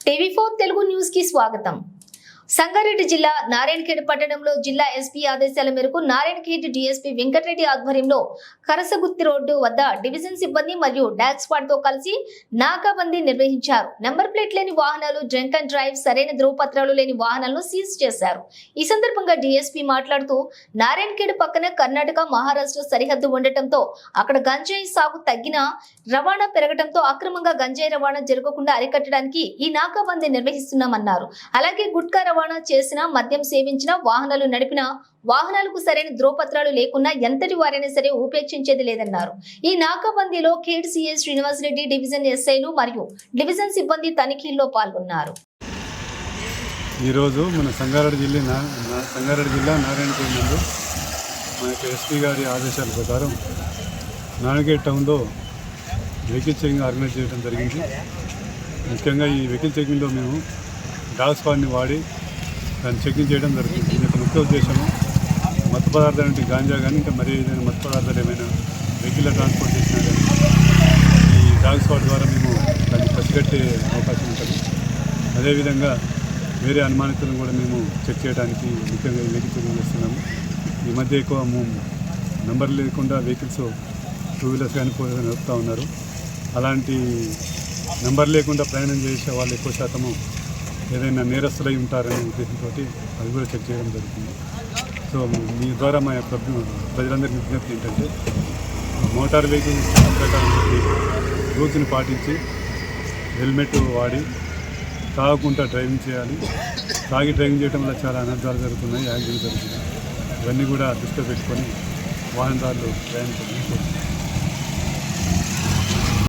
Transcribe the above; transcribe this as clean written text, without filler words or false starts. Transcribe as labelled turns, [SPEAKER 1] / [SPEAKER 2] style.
[SPEAKER 1] టీవీ4 Telugu news కి స్వాగతం. సంగారెడ్డి జిల్లా నారాయణఖేడ్ పట్టణంలో జిల్లా ఎస్పీ ఆదేశాల మేరకు నారాయణఖేడ్ డీఎస్పీ వెంకటరెడ్డి ఆధ్వర్యంలో కరసగుత్తి రోడ్డు వద్ద డివిజన్ సిబ్బంది మరియు డాగ్ స్క్వాడ్ తో కలిసి నాకాబందీ నిర్వహించారు. నెంబర్ ప్లేట్ లేని వాహనాలు, డ్రింక్ అండ్ డ్రైవ్, సరైన ధృవపత్రాలు లేని వాహనాలను సీజ్ చేశారు. ఈ సందర్భంగా డీఎస్పీ మాట్లాడుతూ నారాయణఖేడ్ పక్కన కర్ణాటక, మహారాష్ట్ర సరిహద్దు ఉండటంతో అక్కడ గంజాయి సాగు తగ్గినా రవాణా పెరగడంతో అక్రమంగా గంజాయి రవాణా జరగకుండా అరికట్టడానికి ఈ నాకాబందీ నిర్వహిస్తున్నామన్నారు. అలాగే గుట్కా రవాణా చేసిన, మద్యం సేవించిన, వాహనాలు నడిపిన వాహనాలకు సరైన ధృవపత్రాలు లేకున్నా ఎంతటి వారైనా సరే ఉపేక్షించేది లేదన్నారు. ఈ నాకాబందీలో ఖేడ్ సిఐ శ్రీనివాస్ రెడ్డి, డివిజన్ ఎస్ఐలు మరియు డివిజన్ సిబ్బంది తనిఖీల్లో పాల్గొన్నారు.
[SPEAKER 2] ఈరోజు మన సంగారెడ్డి జిల్లా నారాయణఖేడ్ నందు మనకి ఎస్పీ గారి ఆదేశాల ప్రకారం నారాయణఖేడ్ టౌన్లో వెహికల్ చెకింగ్ ఆర్గనైజ్ చేయడం జరిగింది. ముఖ్యంగా ఈ వెహికల్ చెకింగ్లో మేము డాగ్ స్క్వాడ్ని వాడి దాన్ని చెకింగ్ చేయడం జరుగుతుంది. దీని యొక్క ముఖ్య ఉద్దేశము మత్తు పదార్థాలు అంటే గాంజా కానీ ఇంకా మరి ఏదైనా మత్తు పదార్థాలు ఏమైనా వెహికల్లో ట్రాన్స్పోర్ట్ చేసినా కానీ ఈ డాగ్ స్క్వాడ్ ద్వారా మేము దాన్ని పసిగట్టే అవకాశం ఉంటుంది. అదేవిధంగా వేరే అనుమానితులను కూడా మేము చెక్ చేయడానికి ముఖ్యంగా ఈ వెహికల్ చెకింగ్ చేస్తున్నాము. ఈ మధ్య ఎక్కువ నెంబర్ లేకుండా వెహికల్స్, టూ వీలర్స్ కానీ ఫోర్ వీలర్స్ నడుపుతూ ఉన్నారు. అలాంటి నెంబర్ లేకుండా ప్రయాణం చేసే వాళ్ళు ఎక్కువ శాతము ఏదైనా నేరస్తులై ఉంటారనే ఉద్దేశంతో అది కూడా చెక్ చేయడం జరుగుతుంది. సో మీ ద్వారా మా ప్రజలందరికీ విజ్ఞప్తి ఏంటంటే మోటార్ వెహికల్ ప్రకారం రూల్స్ని పాటించి హెల్మెట్ వాడి తాగకుండా డ్రైవింగ్ చేయాలి. తాగి డ్రైవింగ్ చేయడం వల్ల చాలా అనర్థాలు జరుగుతున్నాయి, యాక్సిడెంట్ జరుగుతున్నాయి. ఇవన్నీ కూడా దృష్టిలో పెట్టుకొని వాహనదారులు ప్రయాణించాలని కోరుతున్నాను.